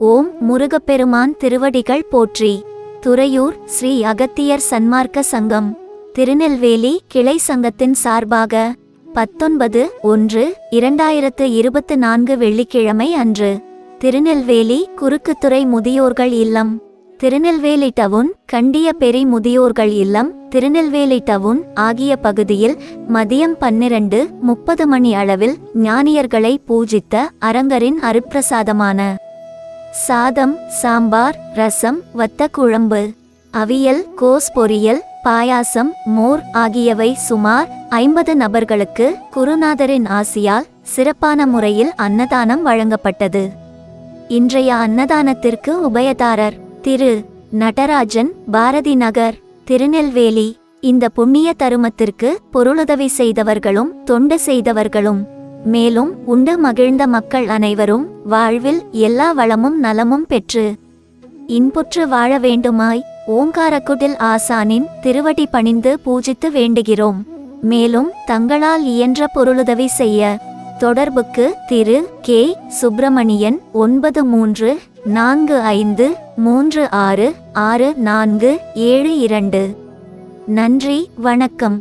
ஓம் முருகப்பெருமான் திருவடிகள் போற்றி. துறையூர் ஸ்ரீ அகத்தியர் சன்மார்க்க சங்கம் திருநெல்வேலி கிளை சங்கத்தின் சார்பாக 19/1/2024 வெள்ளிக்கிழமை அன்று திருநெல்வேலி குறுக்குத்துறை முதியோர்கள் இல்லம், திருநெல்வேலி டவுன், கண்டியபெரி முதியோர்கள் இல்லம், திருநெல்வேலி டவுன் ஆகிய பகுதியில் மதியம் 12:30 மணி அளவில் ஞானியர்களை பூஜித்த அரங்கரின் அருட்பிரசாதமான சாதம், சாம்பார், ரசம், வத்த குழம்பு, அவியல், கோஸ் பொரியல், பாயாசம், மோர் ஆகியவை சுமார் 50 நபர்களுக்கு குருநாதரின் ஆசியால் சிறப்பான முறையில் அன்னதானம் வழங்கப்பட்டது. இன்றைய அன்னதானத்திற்கு உபயதாரர் திரு நடராஜன், பாரதி நகர், திருநெல்வேலி. இந்த புண்ணிய தருமத்திற்கு பொருளுதவி செய்தவர்களும் தொண்டு செய்தவர்களும் மேலும் உண்டு மகிழ்ந்த மக்கள் அனைவரும் வாழ்வில் எல்லா வளமும் நலமும் பெற்று இன்புற்று வாழ வேண்டுமாய் ஓங்காரக்குடில் ஆசானின் திருவடி பணிந்து பூஜித்து வேண்டுகிறோம். மேலும் தங்களால் இயன்ற பொருளுதவி செய்ய தொடர்புக்கு திரு கே. சுப்பிரமணியன் 9345366472. நன்றி, வணக்கம்.